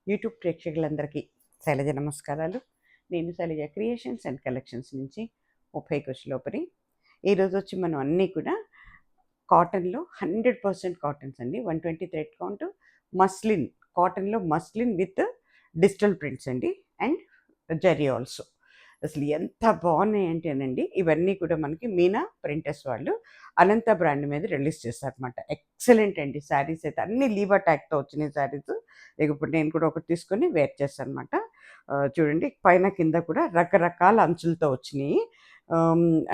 YouTube ప్రేక్షకులందరికీ శైలజ నమస్కారాలు. నేను శైలజ క్రియేషన్స్ అండ్ కలెక్షన్స్ నుంచి 30 కుషులోపరి. ఈరోజు వచ్చి మనం అన్నీ కూడా కాటన్లో 100% కాటన్స్ అండి. 120 థ్రెడ్ కౌంట్, మస్లిన్, కాటన్లో మస్లిన్ విత్ డిజిటల్ ప్రింట్స్ అండి, అండ్ జరీ ఆల్సో. అసలు ఎంత బాగున్నాయంటేనండి, ఇవన్నీ కూడా మనకి మీనా ప్రింటర్స్ వాళ్ళు అనంత బ్రాండ్ మీద రిలీజ్ చేశారనమాట. ఎక్సలెంట్ అండి. శారీస్ అయితే అన్ని లీవా ట్యాగ్తో వచ్చినాయి శారీస్. ఇప్పుడు నేను కూడా ఒకటి తీసుకొని వేర్ చేస్తాను అనమాట. చూడండి, పైన కింద కూడా రకరకాల అంచులతో వచ్చినాయి.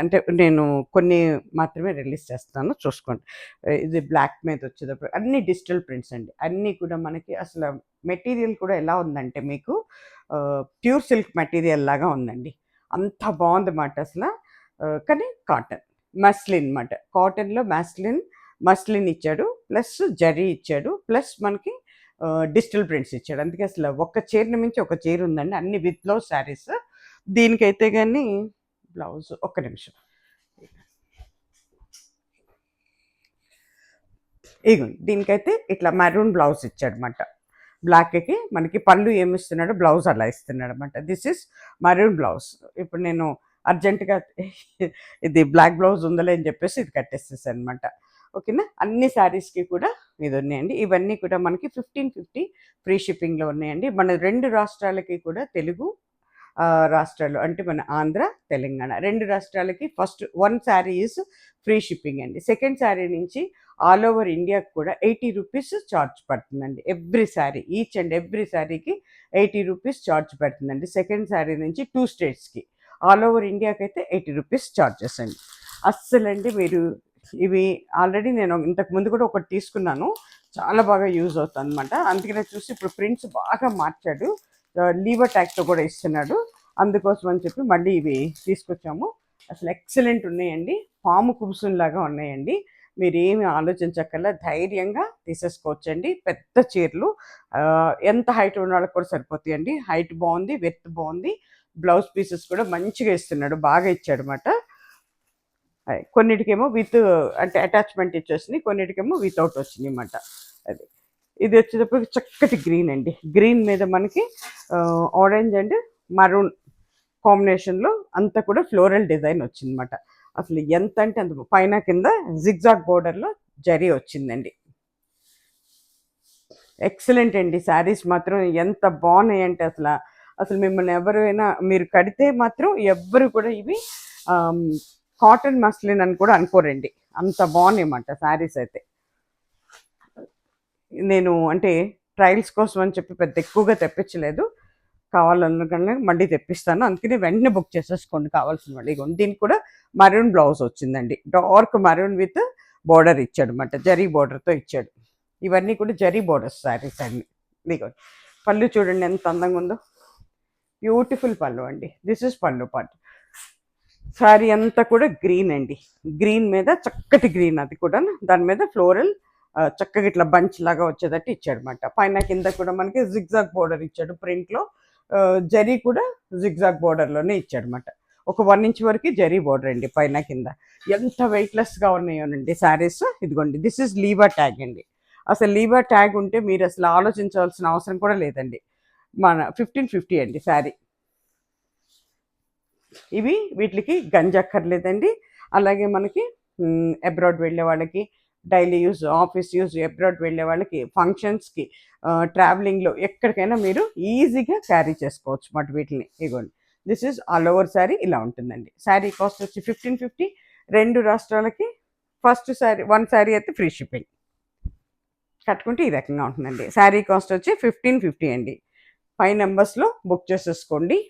అంటే నేను కొన్ని మాత్రమే రిలీజ్ చేస్తాను, చూసుకోండి. ఇది బ్లాక్ మీద వచ్చేటప్పుడు అన్ని డిజిటల్ ప్రింట్స్ అండి. అన్నీ కూడా మనకి అసలు మెటీరియల్ కూడా ఎలా ఉందంటే మీకు ప్యూర్ సిల్క్ మెటీరియల్ లాగా ఉందండి. అంత బాగుందన్నమాట అసలు. కానీ కాటన్ మస్లిన్ అనమాట. కాటన్లో మస్లిన్ ఇచ్చాడు, ప్లస్ జరీ ఇచ్చాడు, ప్లస్ మనకి డిజిటల్ ప్రింట్స్ ఇచ్చాడు. అందుకే అసలు ఒక చీరని మించి ఒక చీర ఉందండి. అన్ని విత్ బ్లౌజ్ శారీస్. దీనికైతే కానీ బ్లౌజ్ ఒక్క నిమిషం, ఇగోండి, దీనికైతే ఇట్లా మెరూన్ బ్లౌజ్ ఇచ్చాడనమాట. బ్లాక్కి మనకి పళ్ళు ఏమిస్తున్నాడు, బ్లౌజ్ అలా ఇస్తున్నాడు అనమాట. This is maroon blouse. ఇప్పుడు నేను అర్జెంటుగా ఇది బ్లాక్ బ్లౌజ్ ఉందలే అని చెప్పేసి ఇది కట్టేసేసాను అనమాట. ఓకేనా. అన్ని శారీస్కి కూడా ఇది ఉన్నాయండి. ఇవన్నీ కూడా మనకి 1550 ఫ్రీ షిప్పింగ్లో ఉన్నాయండి. మన 2 రాష్ట్రాలకి కూడా, తెలుగు రాష్ట్రాలు అంటే మన ఆంధ్ర, తెలంగాణ 2 రాష్ట్రాలకి first 1 sari is free shipping అండి. సెకండ్ శారీ నుంచి ఆల్ ఓవర్ ఇండియాకి కూడా 80 రూపీస్ ఛార్జ్ పడుతుందండి. Every sari, each and every శారీకి 80 రూపీస్ ఛార్జ్ పడుతుందండి. సెకండ్ శారీ నుంచి 2 స్టేట్స్కి, ఆల్ ఓవర్ ఇండియాకి అయితే 80 రూపీస్ ఛార్జెస్ అండి. అస్సలండి మీరు ఇవి ఆల్రెడీ నేను ఇంతకు ముందు కూడా ఒకటి తీసుకున్నాను, చాలా బాగా యూజ్ అవుతుంది అనమాట. అందుకనే చూసి ఇప్పుడు ప్రింట్స్ బాగా మార్చాడు, లీవర్ ట్యాగ్తో కూడా ఇస్తున్నాడు. అందుకోసం అని చెప్పి మళ్ళీ ఇవి తీసుకొచ్చాము. అసలు ఎక్సలెంట్ ఉన్నాయండి. పాము కుబుసుల్లాగా ఉన్నాయండి. మీరు ఏమి ఆలోచించక్కర్లా, ధైర్యంగా తీసేసుకోవచ్చండి. పెద్ద చీరలు ఎంత హైట్ ఉన్న వాళ్ళకి కూడా సరిపోతాయండి. హైట్ బాగుంది, వెత్ బాగుంది. బ్లౌజ్ పీసెస్ కూడా మంచిగా ఇస్తున్నాడు, బాగా ఇచ్చాడు అనమాట. కొన్నిటికేమో విత్ అంటే అటాచ్మెంట్ ఇచ్చేసింది, కొన్నిటికేమో వితౌట్ వచ్చినాయి అన్నమాట. అది ఇది వచ్చేటప్పటికి చక్కటి గ్రీన్ అండి. గ్రీన్ మీద మనకి ఆరెంజ్ అండ్ మరూన్ కాంబినేషన్లో అంతా కూడా ఫ్లోరల్ డిజైన్ వచ్చిందన్నమాట. అసలు ఎంత అంటే అంత పైన కింద జిగ్జాగ్ బోర్డర్లో జరీ వచ్చిందండి. ఎక్సలెంట్ అండి. శారీస్ మాత్రం ఎంత బాగున్నాయంటే అసలు మిమ్మల్ని ఎవరైనా మీరు కడితే మాత్రం ఎవ్వరు కూడా ఇవి కాటన్ మస్లిన్ అని కూడా అనుకోరండి. అంత బాగున్నాయన్నమాట శారీస్ అయితే. నేను అంటే ట్రయల్స్ కోసం అని చెప్పి పెద్ద ఎక్కువగా తెప్పించలేదు, కావాలనుకున్నా మళ్ళీ తెప్పిస్తాను. అందుకని వెంటనే బుక్ చేసేసుకోండి కావాల్సిన వాళ్ళు. ఇగోండి, దీనికి కూడా మరూన్ బ్లౌజ్ వచ్చిందండి. డార్క్ మరూన్ విత్ బోర్డర్ ఇచ్చాడు అనమాట, జరీ బోర్డర్తో ఇచ్చాడు. ఇవన్నీ కూడా జరీ బోర్డర్స్ శారీస్ అన్ని. ఇదిగోండి, పళ్ళు చూడండి ఎంత అందంగా ఉందో, బ్యూటిఫుల్ పళ్ళు అండి. దిస్ ఇస్ పళ్ళు పార్ట్. శారీ అంతా కూడా గ్రీన్ అండి. గ్రీన్ మీద చక్కటి గ్రీన్, అది కూడా దాని మీద ఫ్లోరల్ చక్కగా ఇట్లా బంచ్ లాగా వచ్చేటట్టు ఇచ్చాడు అనమాట. పైన కింద కూడా మనకి జిగ్జాగ్ బోర్డర్ ఇచ్చాడు. ప్రింట్లో జరీ కూడా జిగ్జాగ్ బోర్డర్లోనే ఇచ్చాడు అనమాట. ఒక 1 ఇంచ్ వరకు జరీ బోర్డర్ అండి పైన కింద. ఎంత వెయిట్లెస్గా ఉన్నాయోనండి శారీస్. ఇదిగోండి, దిస్ ఇస్ లీవా ట్యాగ్ అండి. అసలు లీవా ట్యాగ్ ఉంటే మీరు అసలు ఆలోచించవలసిన అవసరం కూడా లేదండి. మన 1550 అండి శారీ. ఇవి వీటికి గంజక్కర్లేదండి. అలాగే మనకి అబ్రాడ్ వెళ్ళే వాళ్ళకి, daily use, office use, abroad వెళ్ళే వాళ్ళకి, ఫంక్షన్స్కి, ట్రావెలింగ్లో ఎక్కడికైనా మీరు ఈజీగా క్యారీ చేసుకోవచ్చు మాట వీటిని. ఇగోండి, this is all over sari ఇలా ఉంటుందండి. శారీ కాస్ట్ వచ్చి 1550. 2 రాష్ట్రాలకి ఫస్ట్ శారీ 1 శారీ అయితే ఫ్రీ షిప్పింగ్. కట్టుకుంటే ఈ రకంగా ఉంటుందండి. శారీ కాస్ట్ వచ్చి 1550 అండి. 5 నెంబర్స్లో బుక్ చేసేసుకోండి.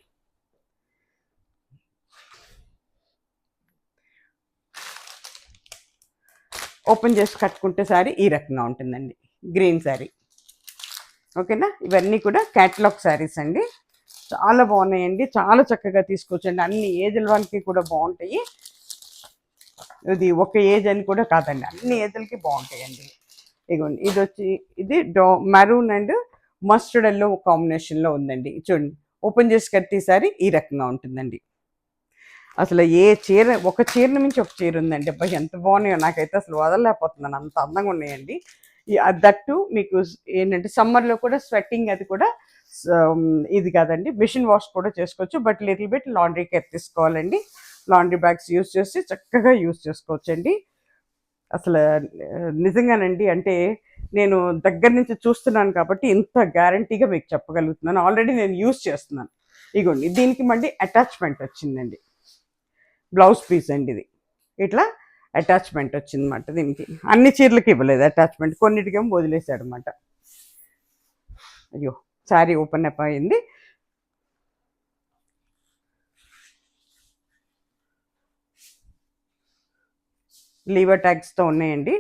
ఓపెన్ చేసి కట్టుకుంటే శారీ ఈ రకంగా ఉంటుందండి, గ్రీన్ శారీ. ఓకేనా. ఇవన్నీ కూడా క్యాటలాగ్ శారీస్ అండి. చాలా బాగున్నాయండి, చాలా చక్కగా తీసుకోవచ్చండి. అన్ని ఏజ్ల వాళ్ళకి కూడా బాగుంటాయి. ఇది ఒక ఏజ్ అని కూడా కాదండి, అన్ని ఏజ్లకి బాగుంటాయండి. ఇదిగోండి, ఇది వచ్చి ఇది మెరూన్ అండ్ మస్టర్డ్ ఎల్లో కాంబినేషన్లో ఉందండి. చూడండి, ఓపెన్ చేసి కట్టే శారీ ఈ రకంగా ఉంటుందండి. అసలు ఏ చీర, ఒక చీరని మించి ఒక చీర ఉందండి. అబ్బాయి ఎంత బాగున్నాయో, నాకైతే అసలు వదలలేకపోతున్నాను, అంత అందంగా ఉన్నాయండి. దట్టు మీకు ఏంటంటే సమ్మర్లో కూడా స్వెట్టింగ్ అది కూడా ఇది కాదండి, మిషన్ వాష్ కూడా చేసుకోవచ్చు. But little bit laundry care తీసుకోవాలండి. లాండ్రీ బ్యాగ్స్ యూస్ చేసి చక్కగా యూస్ చేసుకోవచ్చండి. అసలు నిజంగానండి, అంటే నేను దగ్గర నుంచి చూస్తున్నాను కాబట్టి ఇంత గ్యారంటీగా మీకు చెప్పగలుగుతున్నాను. ఆల్రెడీ నేను యూస్ చేస్తున్నాను. ఇగోండి, దీనికి మళ్ళీ అటాచ్మెంట్ వచ్చిందండి. బ్లౌజ్ పీస్ అండి ఇది. ఇట్లా అటాచ్మెంట్ వచ్చిందన్నమాట దీనికి. అన్ని చీరలకి ఇవ్వలేదు అటాచ్మెంట్, కొన్నిటికేమో వదిలేశాడు అనమాట. అయ్యో, శారీ ఓపెన్ అప్ అయింది. లీవర్ ట్యాగ్స్తో ఉన్నాయండి.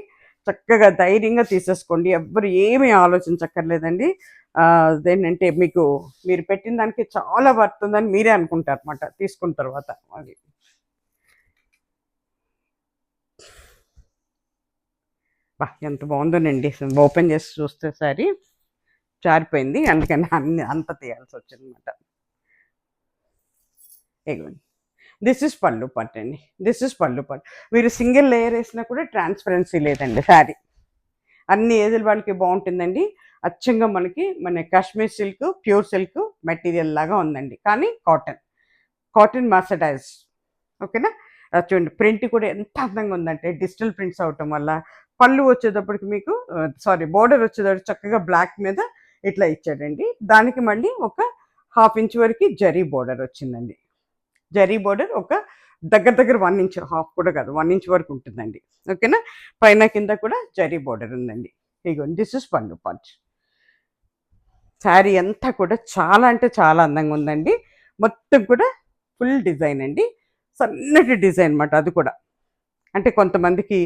చక్కగా ధైర్యంగా తీసేసుకోండి, ఎవ్వరు ఏమీ ఆలోచించక్కర్లేదండి. అదేంటంటే మీరు పెట్టిన దానికి చాలా పడుతుందని మీరే అనుకుంటారు అనమాట తీసుకున్న తర్వాత. అది బా ఎంత బాగుందోనండి, ఓపెన్ చేసి చూస్తే సారీ జారిపోయింది, అందుకని అంత తీయాల్సి వచ్చిందన్నమాట. ఇగోండి, దిస్ ఇస్ పళ్ళు పట్టు అండి. దిస్ ఇస్ పళ్ళు పట్టు. మీరు సింగిల్ లేయర్ వేసినా కూడా ట్రాన్స్పరెన్సీ లేదండి శారీ. అన్ని ఏజ్ల వాళ్ళకి బాగుంటుందండి. అచ్చంగా మన Kashmir silk, pure silk material లాగా ఉందండి, కానీ కాటన్ మర్సడైజ్. ఓకేనా? చూడండి, ప్రింట్ కూడా ఎంత అందంగా ఉందంటే డిజిటల్ ప్రింట్స్ అవటం వల్ల. పళ్ళు వచ్చేటప్పటికి మీకు బోర్డర్ వచ్చేటప్పటికి చక్కగా బ్లాక్ మీద ఇట్లా ఇచ్చాడండి. దానికి మళ్ళీ ఒక 1/2 ఇంచ్ వరకు జరీ బోర్డర్ వచ్చిందండి. జరీ బోర్డర్ ఒక దగ్గర దగ్గర 1 ఇంచ్, హాఫ్ కూడా కాదు, 1 ఇంచ్ వరకు ఉంటుందండి. ఓకేనా? పైన కింద కూడా జరీ బోర్డర్ ఉందండి. ఇగోండి, దిస్ ఇస్ పళ్ళు పార్ట్. శారీ అంతా కూడా చాలా అంటే చాలా అందంగా ఉందండి. మొత్తం కూడా ఫుల్ డిజైన్ అండి, సన్నటి డిజైన్ అనమాట. అది కూడా అంటే కొంతమందికి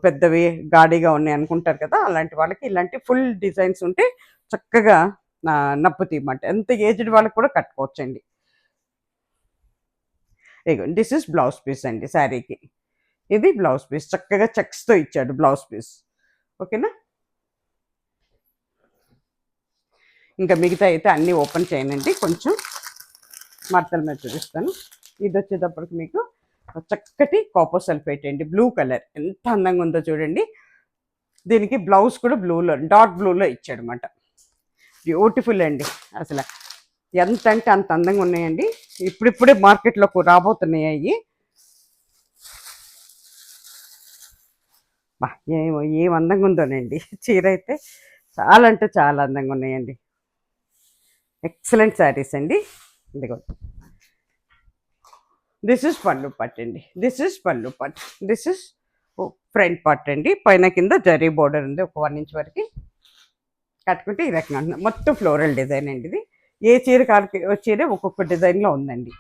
పెద్దవి గాడిగా ఉన్నాయి అనుకుంటారు కదా, అలాంటి వాళ్ళకి ఇలాంటి ఫుల్ డిజైన్స్ ఉంటే చక్కగా నప్పు తీయమాట. ఎంత ఏజ్డ్ వాళ్ళకి కూడా కట్టుకోవచ్చండి. ఇగో దిస్ ఇస్ బ్లౌజ్ పీస్ అండి శారీకి. ఇది బ్లౌజ్ పీస్, చక్కగా చెక్స్తో ఇచ్చాడు బ్లౌజ్ పీస్. ఓకేనా? ఇంకా మిగతా అయితే అన్నీ ఓపెన్ చేయనండి, కొంచెం మడతల మీద చూపిస్తాను. ఇది వచ్చేటప్పటికి మీకు చక్కటి కాపర్ సల్ఫేట్ అండి, బ్లూ కలర్, ఎంత అందంగా ఉందో చూడండి. దీనికి బ్లౌజ్ కూడా బ్లూలో, డార్క్ బ్లూలో ఇచ్చాడు అనమాట. బ్యూటిఫుల్ అండి. అసలు ఎంత అంటే అంత అందంగా ఉన్నాయండి. ఇప్పుడిప్పుడే మార్కెట్లోకి రాబోతున్నాయి అవి. ఏమో ఏం అందంగా ఉందోనండి చీర అయితే, చాలా అంటే చాలా అందంగా ఉన్నాయండి. ఎక్సలెంట్ శారీస్ అండి. ఇదిగో దిస్ ఇస్ పళ్ళు పట్టు అండి. దిస్ ఇస్ పళ్ళు పట్టు. దిస్ ఇస్ ఫ్రంట్ పార్ట్ అండి. పైన కింద జరీ బోర్డర్ ఉంది ఒక 1 ఇంచ్ వరకు. కట్టుకుంటే ఈ రకంగా మొత్తం ఫ్లోరల్ డిజైన్ అండి ఇది. ఏ చీర చీర ఒక్కొక్క డిజైన్లో ఉందండి.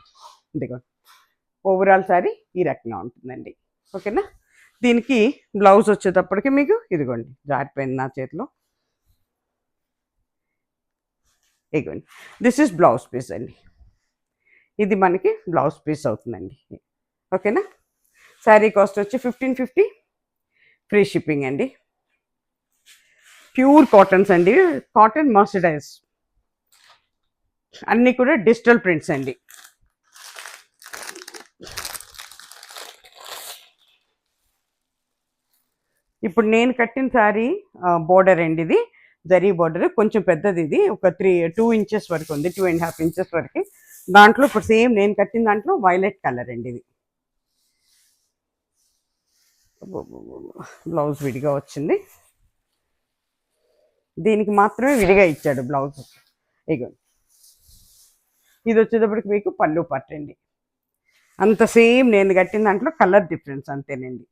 ఇదిగో ఓవరాల్ శారీ ఈ రకంగా ఉంటుందండి. ఓకేనా? దీనికి బ్లౌజ్ వచ్చేటప్పటికి మీకు ఇదిగోండి, జారిపోయింది నా చేతిలో. ఇదిగోండి, దిస్ ఇస్ బ్లౌజ్ పీస్ అండి. ఇది మనకి బ్లౌజ్ పీస్ అవుతుందండి. ఓకేనా? శారీ కాస్ట్ వచ్చి 1550, ఫ్రీ షిప్పింగ్ అండి. ప్యూర్ కాటన్స్ అండి, కాటన్ మర్సడైజ్, అన్నీ కూడా డిజిటల్ ప్రింట్స్ అండి. ఇప్పుడు నేను కట్టిన శారీ బోర్డర్ అండి, ఇది జరీ బోర్డర్ కొంచెం పెద్దది. ఇది ఒక 2 ఇంచెస్ వరకు ఉంది, 2.5 ఇంచెస్ వరకు. దాంట్లో ఇప్పుడు సేమ్ నేను కట్టిన దాంట్లో వైలెట్ కలర్ అండి ఇది. బ్లౌజ్ విడిగా వచ్చింది, దీనికి మాత్రమే విడిగా ఇచ్చాడు బ్లౌజ్. ఇగో ఇది వచ్చేటప్పటికి మీకు పళ్ళు పట్టండి. అంత సేమ్ నేను కట్టిన దాంట్లో కలర్ డిఫరెన్స్ అంతేనండి.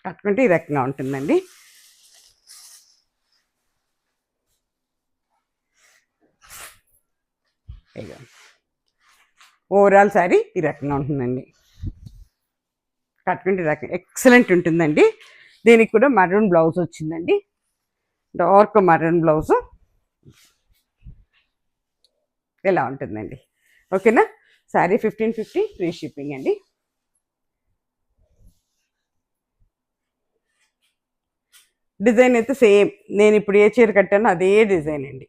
కట్టుకుంటే ఈ రకంగా ఉంటుందండి. ఓవరాల్ శారీ ఈ రకంగా ఉంటుందండి. కట్టుకుంటే ఈ రకంగా ఎక్సలెంట్ ఉంటుందండి. దీనికి కూడా మరూన్ బ్లౌజ్ వచ్చిందండి, డార్క్ మరూన్ బ్లౌజ్. ఇలా ఉంటుందండి. ఓకేనా? శారీ 1550, ఫ్రీ షిప్పింగ్ అండి. డిజైన్ అయితే సేమ్ నేను ఇప్పుడు ఏ చీర కట్టానో అదే డిజైన్ అండి.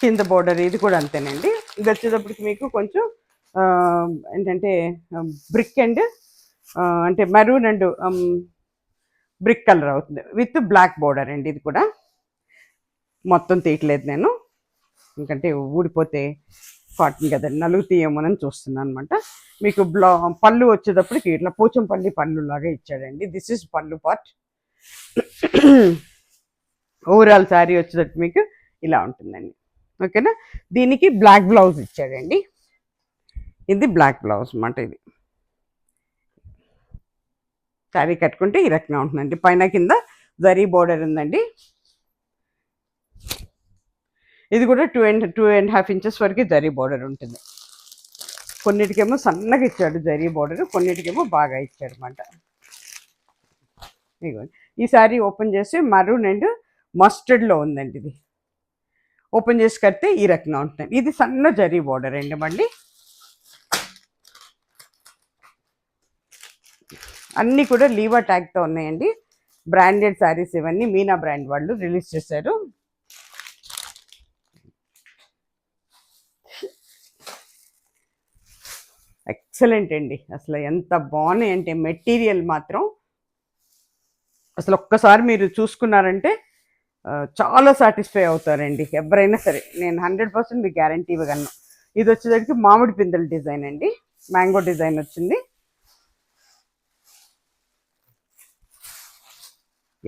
కింద బోర్డర్ ఇది కూడా అంతేనండి. ఇది వచ్చేటప్పటికి మీకు కొంచెం ఏంటంటే బ్రిక్ అండ్ అంటే మెరూన్ అండ్ బ్రిక్ కలర్ అవుతుంది విత్ బ్లాక్ బోర్డర్ అండి. ఇది కూడా మొత్తం తీయట్లేదు నేను, ఎందుకంటే ఊడిపోతే కాటన్ కదండి, నలుగు తీయమని చూస్తున్నాను అనమాట. మీకు పళ్ళు వచ్చేటప్పటికి ఇట్లా పోచంపల్లి పళ్ళు లాగా ఇచ్చాడండి. దిస్ ఇస్ పళ్ళు పార్ట్. ఓవరాల్ శారీ వచ్చేటట్టు మీకు ఇలా ఉంటుందండి. ఓకేనా. దీనికి బ్లాక్ బ్లౌజ్ ఇచ్చాడండి. ఇది బ్లాక్ బ్లౌజ్ అన్నమాట. ఇది శారీ కట్టుకుంటే ఈ రకంగా ఉంటుందండి. పైన కింద జరీ బోర్డర్ ఉందండి. ఇది కూడా 2.5 ఇంచెస్ వరకు జరీ బోర్డర్ ఉంటుంది. కొన్నిటికేమో సన్నగా ఇచ్చాడు జరీ బోర్డర్, కొన్నిటికేమో బాగా ఇచ్చాడు అనమాట. ఈ శారీ ఓపెన్ చేసి మరూన్ అండ్ మస్టర్డ్లో ఉందండి. ఇది ఓపెన్ చేసి కడితే ఈ రకంగా ఉంటుంది. ఇది సన్న జరీ బోర్డర్ అండి. మళ్ళీ అన్నీ కూడా లీవా ట్యాగ్తో ఉన్నాయండి. బ్రాండెడ్ శారీస్ ఇవన్నీ మీనా బ్రాండ్ వాళ్ళు రిలీజ్ చేశారు. ఎక్సలెంట్ అండి. అసలు ఎంత బాగున్నాయి అంటే మెటీరియల్ మాత్రం అసలు ఒక్కసారి మీరు చూసుకున్నారంటే చాలా సాటిస్ఫై అవుతారండి ఎవరైనా సరే. నేను 100% మీకు గ్యారంటీ ఇవ్వగలను. ఇది వచ్చేసరికి మామిడి పిందెల డిజైన్ అండి, మ్యాంగో డిజైన్ వచ్చింది.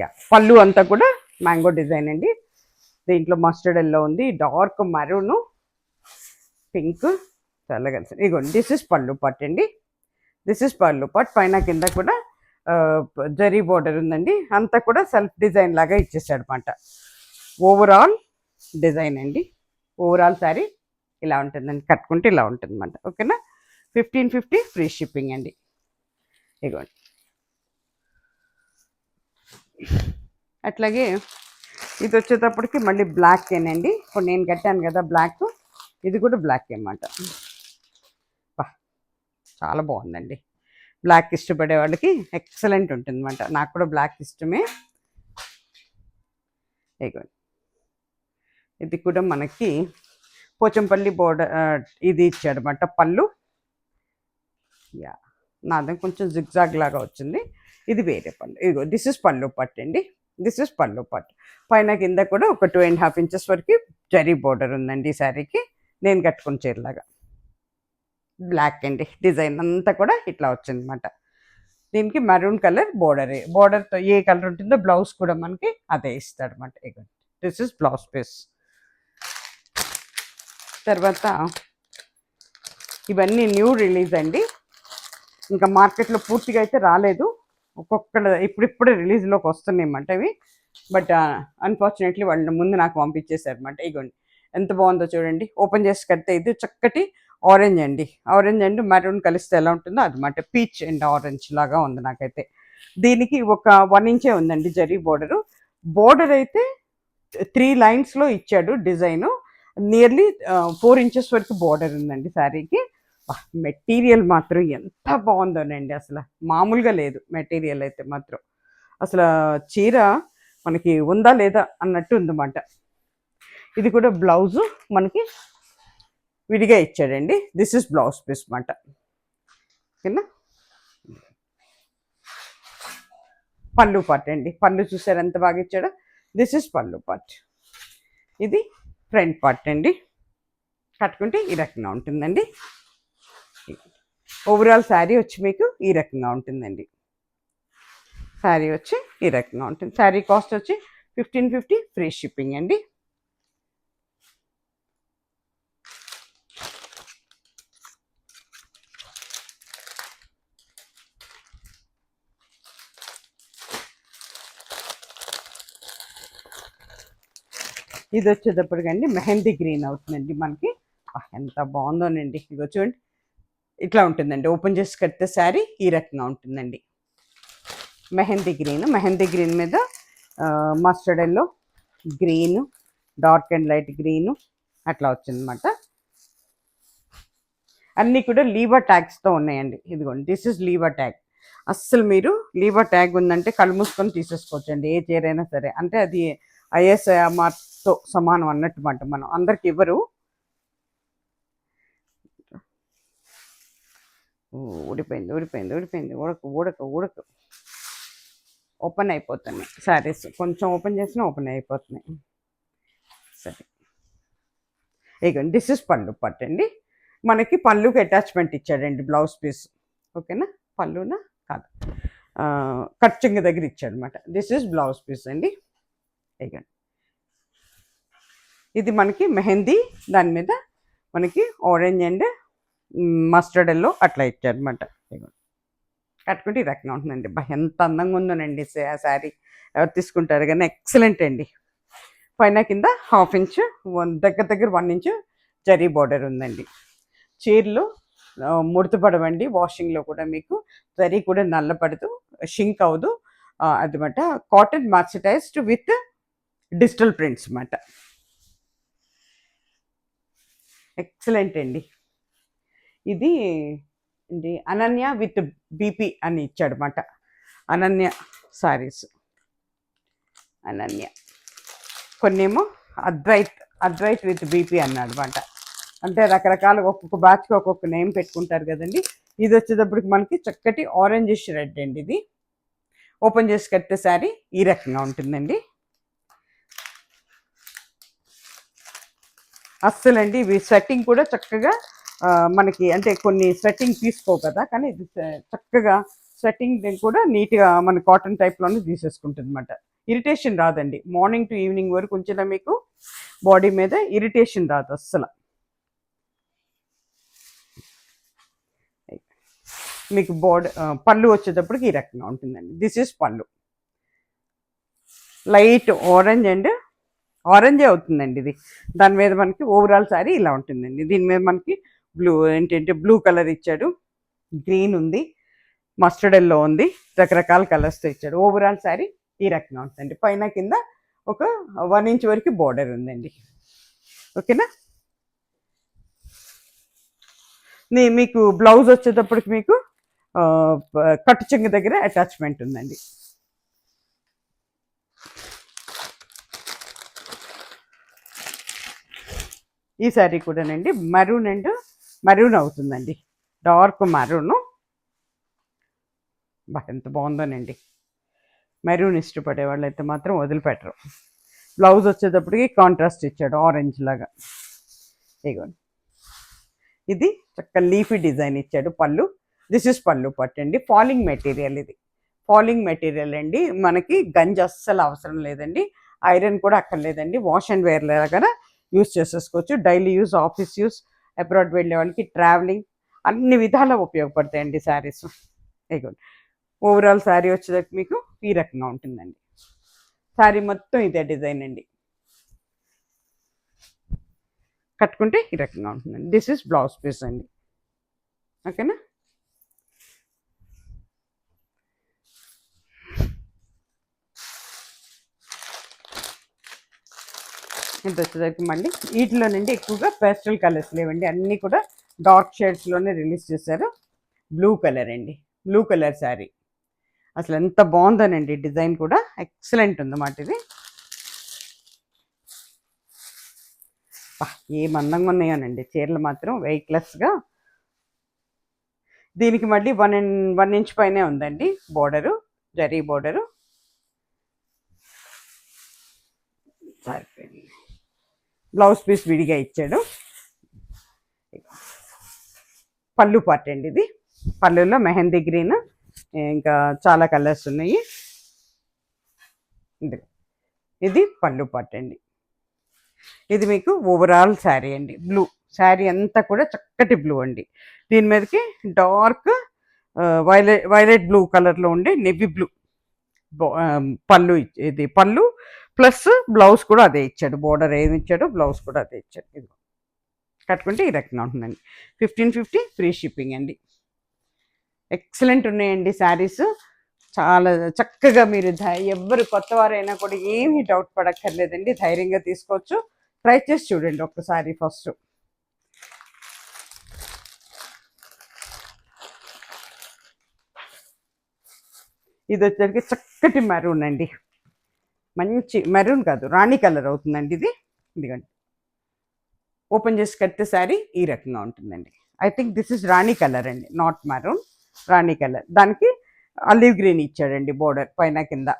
యా, పళ్ళు అంతా కూడా మ్యాంగో డిజైన్ అండి. దీంట్లో మస్టర్డ్ ఎల్లో ఉంది, డార్క్ మరూన్, పింక్, చాలా కలిసి. ఇగోండి, దిస్ ఇస్ పళ్ళు పార్ట్ అండి. దిస్ ఇస్ పళ్ళు పార్ట్. పైన కింద కూడా జరీ బోర్డర్ ఉందండి. అంతా కూడా సెల్ఫ్ డిజైన్ లాగా ఇచ్చేసాడు అనమాట. ఓవరాల్ డిజైన్ అండి. ఓవరాల్ శారీ ఇలా ఉంటుందండి, కట్టుకుంటే ఇలా ఉంటుంది అనమాట. ఓకేనా. 1550 ఫ్రీ షిప్పింగ్ అండి. ఇగోండి. అట్లాగే ఇది వచ్చేటప్పటికి మళ్ళీ బ్లాక్ ఏనండి. ఇప్పుడు నేను కట్టాను కదా బ్లాక్, ఇది కూడా బ్లాక్ అన్నమాట. చాలా బాగుందండి. బ్లాక్ ఇష్టపడే వాళ్ళకి ఎక్సలెంట్ ఉంటుంది అనమాట. నాకు కూడా బ్లాక్ ఇష్టమే. ఇది కూడా మనకి పోచంపల్లి బోర్డర్ ఇది ఇచ్చాడు అనమాట పళ్ళు. యా, నాది కొంచెం జిగ్జాగ్ లాగా వచ్చింది. ఇది వేరే పళ్ళు. ఇదిగో దిస్ ఇస్ పళ్ళు పట్టు అండి. దిస్ ఇస్ పళ్ళు పట్టు. పైన కింద కూడా ఒక 2.5 ఇంచెస్ వరకు జరీ బోర్డర్ ఉందండి ఈ శారీకి. నేను కట్టుకున్న చీరలాగా బ్లాక్ అండి. డిజైన్ అంతా కూడా ఇట్లా వచ్చిందన్నమాట. దీనికి మెరూన్ కలర్ బోర్డర్, బోర్డర్తో ఏ కలర్ ఉంటుందో బ్లౌజ్ కూడా మనకి అదే ఇస్తాడు అనమాట. This is blouse piece. తర్వాత ఇవన్నీ న్యూ రిలీజ్ అండి, ఇంకా మార్కెట్లో పూర్తిగా అయితే రాలేదు. ఒక్కొక్కడ ఇప్పుడిప్పుడే రిలీజ్లోకి వస్తున్నాయన్నమాట ఇవి. బట్ అన్ఫార్చునేట్లీ వాళ్ళు ముందు నాకు పంపించేశారు అనమాట. ఇగోండి ఎంత బాగుందో చూడండి. ఓపెన్ చేసి కడితే ఇది చక్కటి ఆరెంజ్ అండి. ఆరెంజ్ అండ్ మెరూన్ కలిస్తే ఎలా ఉంటుందో అదనమాట. పీచ్ అండ్ ఆరెంజ్ లాగా ఉంది నాకైతే. దీనికి ఒక 1 ఇంచే ఉందండి జరీ బోర్డరు. బోర్డర్ అయితే 3 లైన్స్లో ఇచ్చాడు డిజైను. నియర్లీ 4 ఇంచెస్ వరకు బోర్డర్ ఉందండి శారీకి. మెటీరియల్ మాత్రం ఎంత బాగుందోనండి, అసలు మామూలుగా లేదు మెటీరియల్ అయితే మాత్రం. అసలు చీర మనకి ఉందా లేదా అన్నట్టు ఉందన్నమాట. ఇది కూడా బ్లౌజు మనకి విడిగా ఇచ్చాడండి. దిస్ ఇస్ బ్లౌజ్ పీస్ అన్నమాట. ఓకేనా. పళ్ళు పార్ట్ అండి. పళ్ళు చూసారు ఎంత బాగా ఇచ్చాడో. దిస్ ఇస్ పళ్ళు పార్ట్. ఇది ఫ్రంట్ పార్ట్ అండి. కట్టుకుంటే ఈ రకంగా ఉంటుందండి. ఓవరాల్ శారీ వచ్చి మీకు ఈ రకంగా ఉంటుందండి. శారీ వచ్చి ఈ రకంగా ఉంటుంది. శారీ కాస్ట్ వచ్చి 1550 ఫ్రీ షిప్పింగ్ అండి. ఇది వచ్చేటప్పటికండి మెహందీ గ్రీన్ అవుతుందండి మనకి. ఎంత బాగుందోనండి. ఇదిగో చూడండి ఇట్లా ఉంటుందండి. ఓపెన్ చేసి కడితే శారీ ఈ రకంగా ఉంటుందండి. మెహందీ గ్రీన్ మీద mustard yellow, green, dark and light green అట్లా వచ్చిందన్నమాట. అన్నీ కూడా లీవా ట్యాగ్స్తో ఉన్నాయండి. ఇదిగోండి దిస్ ఇస్ లీవా ట్యాగ్. అస్సలు మీరు లీవా ట్యాగ్ ఉందంటే కళ్ళు మూసుకొని తీసేసుకోవచ్చండి ఏ చీర అయినా సరే. అంటే అది ఐఎస్ఐఆర్తో సమానం అన్నట్టు మాట, మనం అందరికి ఇవ్వరు. ఊడిపోయింది ఊడిపోయింది ఊడిపోయింది, ఉడక ఉడక ఉడక ఓపెన్ అయిపోతున్నాయి శారీస్, కొంచెం ఓపెన్ చేసినా ఓపెన్ అయిపోతున్నాయి. సరే, ఇక దిస్ ఇస్ పళ్ళు పట్టండి. మనకి పళ్ళుకి అటాచ్మెంట్ ఇచ్చాడండి బ్లౌజ్ పీస్. ఓకేనా, పళ్ళునా కాదు, కట్చింగ్ దగ్గర ఇచ్చాడు అనమాట. దిస్ ఇస్ బ్లౌజ్ పీస్ అండి. ఇక ఇది మనకి మెహందీ, దాని మీద మనకి ఆరెంజ్ అండ్ మస్టర్డ్ ఎల్లో అట్లా ఇచ్చారనమాట. కట్టుకుంటే ఈ రకంగా ఉంటుందండి. ఎంత అందంగా ఉందోనండి ఆ శారీ. ఎవరు తీసుకుంటారు కానీ ఎక్సలెంట్ అండి. పైన కింద 1/2 ఇంచ్, దగ్గర దగ్గర 1 ఇంచ్ జరీ బార్డర్ ఉందండి. చీరలు ముడతపడవండి వాషింగ్లో కూడా, మీకు జరీ కూడా నల్లపడదు, షింక్ అవ్వదు అదనమాట. కాటన్ మర్సటైజ్డ్ విత్ డిజిటల్ ప్రింట్స్ అన్నమాట. ఎక్సలెంట్ అండి. ఇది అండి అనన్య విత్ బీపీ అని ఇచ్చాడనమాట. అనన్య సారీస్, అనన్య. కొన్నేమో అద్వైత్ విత్ బీపీ అన్నాడు అనమాట. అంటే రకరకాల ఒక్కొక్క బ్యాచ్కి ఒక్కొక్క నేమ్ పెట్టుకుంటారు కదండి. ఇది వచ్చేటప్పటికి మనకి చక్కటి ఆరెంజిష్ రెడ్ అండి. ఇది ఓపెన్ చేసి కట్టే శారీ ఈ రకంగా ఉంటుందండి. అస్సలండి ఇవి స్వెట్టింగ్ కూడా చక్కగా మనకి, అంటే కొన్ని స్వెట్టింగ్ తీసుకోవు కదా, కానీ ఇది చక్కగా స్వెట్టింగ్ కూడా నీట్గా మన కాటన్ టైప్లోనే తీసేసుకుంటుంది అనమాట. ఇరిటేషన్ రాదండి. మార్నింగ్ టు ఈవినింగ్ వరకు ఉంచిన మీకు బాడీ మీద ఇరిటేషన్ రాదు అస్సలు. మీకు పళ్ళు వచ్చేటప్పటికి ఈ రకంగా ఉంటుందండి. దిస్ ఈజ్ పళ్ళు. లైట్ ఆరెంజ్ అండ్ ఆరెంజే అవుతుందండి ఇది. దాని మీద మనకి ఓవరాల్ శారీ ఇలా ఉంటుందండి. దీని మీద మనకి ఏంటంటే బ్లూ కలర్ ఇచ్చాడు, గ్రీన్ ఉంది, మస్టర్డ్ ఎల్లో ఉంది, రకరకాల కలర్స్తో ఇచ్చాడు. ఓవరాల్ శారీ ఈ రకంగా ఉంటుందండి. పైన కింద ఒక 1 ఇంచ్ వరకు బార్డర్ ఉందండి. ఓకేనా. మీకు బ్లౌజ్ వచ్చేటప్పటికి మీకు కట్టు చెంగు దగ్గర అటాచ్మెంట్ ఉందండి. ఈ శారీ కూడానండి మరూన్ అండ్ మరూన్ అవుతుందండి, డార్క్ మరూన్. ఎంత బాగుందోనండి. మెరూన్ ఇష్టపడే వాళ్ళు అయితే మాత్రం వదిలిపెట్టరు. బ్లౌజ్ వచ్చేటప్పటికి కాంట్రాస్ట్ ఇచ్చాడు ఆరెంజ్ లాగా. ఇదిగోండి, ఇది చక్క లీఫీ డిజైన్ ఇచ్చాడు. పళ్ళు, దిస్ ఇస్ పళ్ళు పట్టండి. ఫాలింగ్ మెటీరియల్, ఇది ఫాలింగ్ మెటీరియల్ అండి. మనకి గంజి అస్సలు అవసరం లేదండి, ఐరన్ కూడా అక్కర్లేదండి. వాష్ అండ్ వేర్ లాగా యూస్ చేసేసుకోవచ్చు. Daily use, office use, abroad వెళ్ళే వాళ్ళకి, ట్రావెలింగ్, అన్ని విధాలా ఉపయోగపడతాయండి శారీస్. ఇదిగోండి, ఓవరాల్ శారీ వచ్చేదాకా మీకు ఈ రకంగా ఉంటుందండి. శారీ మొత్తం ఇదే డిజైన్ అండి. కట్టుకుంటే ఈ రకంగా ఉంటుందండి. దిస్ ఇస్ బ్లౌజ్ పీస్ అండి. ఓకేనా. ఇది వచ్చేసరికి మళ్ళీ వీటిలోనండి ఎక్కువగా పేస్టల్ కలర్స్ లేవండి, అన్నీ కూడా డార్క్ షేడ్స్లోనే రిలీజ్ చేశారు. బ్లూ కలర్ అండి, బ్లూ కలర్ శారీ. అసలు ఎంత బాగుందోనండి, డిజైన్ కూడా ఎక్సలెంట్ ఉందన్నమాట. ఇది ఏం అందంగా ఉన్నాయోనండి చీరలు మాత్రం, వెయిట్లెస్గా. దీనికి మళ్ళీ 1 ఇంచ్ పైనే ఉందండి బోర్డరు, జరీ బోర్డరు. సరిపోయింది. బ్లౌజ్ పీస్ విడిగా ఇచ్చాడు. పళ్ళు పార్ట్ అండి ఇది. పళ్ళులో మెహందీ గ్రీన్, ఇంకా చాలా కలర్స్ ఉన్నాయి. ఇది పళ్ళు పార్ట్ అండి. ఇది మీకు ఓవరాల్ శారీ అండి. బ్లూ శారీ అంతా కూడా చక్కటి బ్లూ అండి. దీని మీదకి డార్క్ వైలెట్ బ్లూ కలర్లో ఉండే నెవీ బ్లూ పళ్ళు. ఇది పళ్ళు ప్లస్ బ్లౌజ్ కూడా అదే ఇచ్చాడు. బోర్డర్ ఏమి ఇచ్చాడో బ్లౌజ్ కూడా అదే ఇచ్చాడు. ఇది కట్టుకుంటే ఈ రకంగా ఉంటుందండి. 1550 ఫ్రీ షిప్పింగ్ అండి. ఎక్సలెంట్ ఉన్నాయండి శారీస్. చాలా చక్కగా మీరు ఎవ్వరు కొత్త వారైనా కూడా ఏమీ డౌట్ పడక్కర్లేదండి, ధైర్యంగా తీసుకోవచ్చు. ట్రై చేసి చూడండి ఒక్కసారి ఫస్ట్. ఇది వచ్చేసరికి చక్కటి మెరూన్ అండి. మంచి మెరూన్ కాదు, రాణి కలర్ అవుతుందండి ఇది. ఇదిగోండి, ఓపెన్ చేసి కడితే శారీ ఈ రకంగా ఉంటుందండి. I think this is Rani colour అండి, నాట్ మెరూన్, రాణి కలర్. దానికి ఆలివ్ గ్రీన్ ఇచ్చాడండి బోర్డర్ పైన కింద.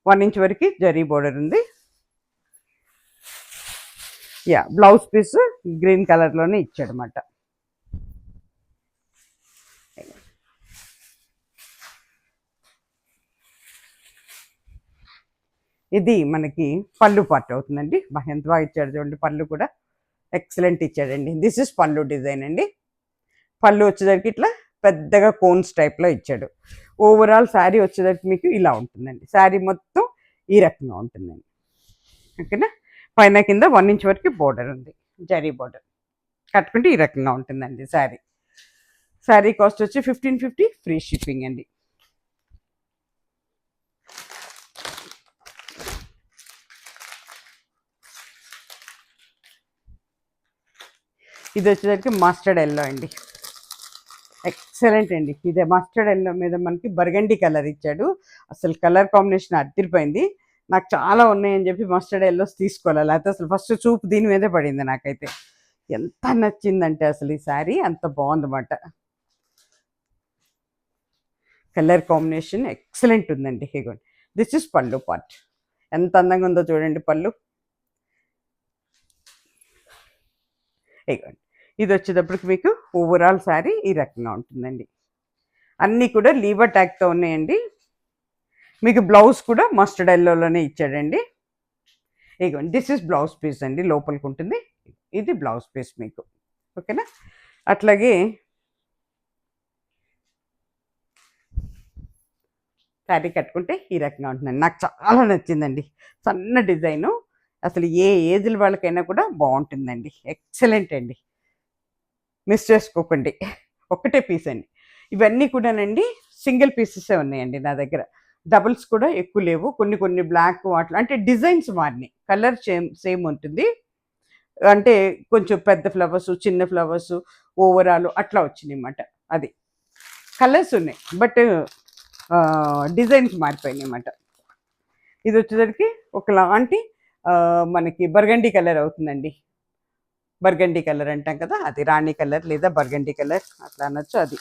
1 ఇంచ్ వరకు జరీ బోర్డర్ ఉంది. యా, బ్లౌజ్ పీస్ గ్రీన్ కలర్లోనే ఇచ్చాడనమాట. ఇది మనకి పళ్ళు పార్ట్ అవుతుందండి. ఎంత బాగా ఇచ్చాడు చూడండి, పళ్ళు కూడా ఎక్సలెంట్ ఇచ్చాడండి. దిస్ ఇస్ పళ్ళు డిజైన్ అండి. పళ్ళు వచ్చేసరికి ఇట్లా పెద్దగా కోన్స్ టైప్లో ఇచ్చాడు. ఓవరాల్ శారీ వచ్చేసరికి మీకు ఇలా ఉంటుందండి. శారీ మొత్తం ఈ రకంగా ఉంటుందండి. ఓకేనా, పైన కింద 1 ఇంచ్ వరకు బోర్డర్ ఉంది, జరీ బోర్డర్. కట్టుకుంటే ఈ రకంగా ఉంటుందండి శారీ. శారీ కాస్ట్ వచ్చి 1550, ఫ్రీ షిప్పింగ్ అండి. ఇది వచ్చేసరికి మస్టర్డ్ ఎల్లో అండి. ఎక్సలెంట్ అండి. ఇదే మస్టర్డ్ ఎల్లో మీద మనకి బర్గండి కలర్ ఇచ్చాడు. అసలు కలర్ కాంబినేషన్ అదిరిపోయింది. నాకు చాలా ఉన్నాయని చెప్పి మస్టర్డ్ ఎల్లోస్ తీసుకోవాలి, లేకపోతే అసలు ఫస్ట్ చూపు దీని మీదే పడింది నాకైతే. ఎంత నచ్చిందంటే అసలు ఈ శారీ అంత బాగుందన్నమాట. కలర్ కాంబినేషన్ ఎక్సలెంట్ ఉందండి. ఇగోండి, దిస్ ఇస్ పళ్ళు పార్ట్. ఎంత అందంగా ఉందో చూడండి పళ్ళు. ఇగోండి, ఇది వచ్చేటప్పటికి మీకు ఓవరాల్ శారీ ఈ రకంగా ఉంటుందండి. అన్నీ కూడా లీవర్ ట్యాగ్తో ఉన్నాయండి. మీకు బ్లౌజ్ కూడా మస్టర్డ్ ఎల్లోలోనే ఇచ్చాడండి. ఇగోండి, దిస్ ఇస్ బ్లౌజ్ పీస్ అండి, లోపలికి ఉంటుంది. ఇది బ్లౌజ్ పీస్ మీకు. ఓకేనా, అట్లాగే శారీ కట్టుకుంటే ఈ రకంగా ఉంటుందండి. నాకు చాలా నచ్చిందండి. సన్న డిజైను, అసలు ఏ ఏజ్ల వాళ్ళకైనా కూడా బాగుంటుందండి. ఎక్సలెంట్ అండి, మిస్ చేసుకోకండి. ఒక్కటే పీస్ అండి. ఇవన్నీ కూడానండి సింగిల్ పీసెసే ఉన్నాయండి నా దగ్గర. డబుల్స్ కూడా ఎక్కువ లేవు. కొన్ని కొన్ని బ్లాక్ వాటిలో అంటే డిజైన్స్ మారినాయి, కలర్ సేమ్ ఉంటుంది. అంటే కొంచెం పెద్ద ఫ్లవర్స్, చిన్న ఫ్లవర్స్, ఓవరాల్ అట్లా వచ్చినాయి అన్నమాట. అది కలర్స్ ఉన్నాయి, బట్ డిజైన్స్ మారిపోయినాయి అన్నమాట. ఇది వచ్చేసరికి ఒకలాంటి మనకి బర్గండి కలర్ అవుతుందండి. బర్గండి కలర్ అంటాం కదా, అది రాణి కలర్ లేదా బర్గండి కలర్ అట్లా అనొచ్చు. అది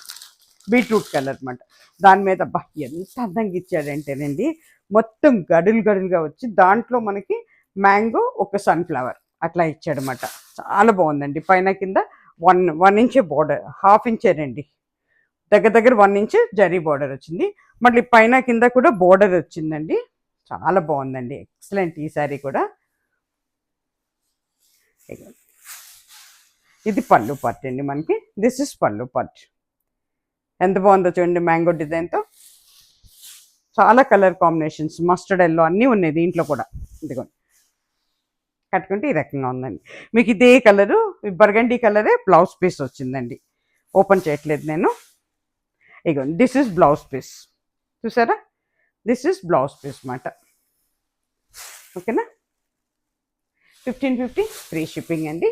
బీట్రూట్ కలర్ అనమాట. దాని మీద అబ్బా ఎంత అందంగా ఇచ్చాడంటేనండి, మొత్తం గడులు గడులుగా వచ్చి దాంట్లో మనకి మ్యాంగో, ఒక సన్ఫ్లవర్ అట్లా ఇచ్చాడనమాట. చాలా బాగుందండి. పైన కింద 1 ఇంచ్ బోర్డర్, హాఫ్ ఇంచేనండి, దగ్గర దగ్గర 1 ఇంచ్ జరీ బోర్డర్ వచ్చింది. మళ్ళీ పైన కింద కూడా బోర్డర్ వచ్చిందండి. చాలా బాగుందండి, ఎక్సలెంట్ ఈ శారీ కూడా. ఇది పళ్ళు పార్ట్ అండి మనకి. దిస్ ఇస్ పళ్ళు పార్ట్. ఎంత బాగుందో చూడండి, మ్యాంగో డిజైన్తో. చాలా కలర్ కాంబినేషన్స్, మస్టర్డ్ ఎల్లో అన్నీ ఉన్నాయి దీంట్లో కూడా. ఇదిగోండి, కట్టుకుంటే ఈ రకంగా ఉందండి. మీకు ఇదే కలరు, బర్గండీ కలరే బ్లౌజ్ పీస్ వచ్చిందండి. ఓపెన్ చేయట్లేదు నేను. ఇగోండి, దిస్ ఇస్ బ్లౌజ్ పీస్. చూసారా, దిస్ ఇస్ బ్లౌజ్ పీస్ అన్నమాట. ఓకేనా, 1550, ఫ్రీ షిప్పింగ్ అండి.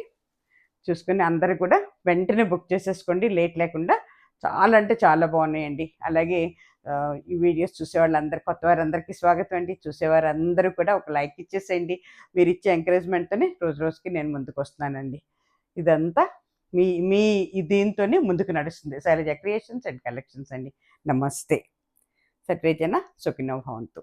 చూసుకొని అందరూ కూడా వెంటనే బుక్ చేసేసుకోండి, లేట్ లేకుండా. చాలా అంటే చాలా బాగున్నాయండి. అలాగే ఈ వీడియోస్ చూసేవాళ్ళందరూ, కొత్త వారందరికీ స్వాగతం అండి. చూసేవారందరూ కూడా ఒక లైక్ ఇచ్చేసేయండి. మీరు ఇచ్చే ఎంకరేజ్మెంట్తోనే రోజు రోజుకి నేను ముందుకు వస్తున్నానండి. ఇదంతా మీ మీ దీంతోనే ముందుకు నడుస్తుంది. శైలజ క్రియేషన్స్ అండ్ కలెక్షన్స్ అండి. నమస్తే. సర్వే జన సుఖినో భవంతు.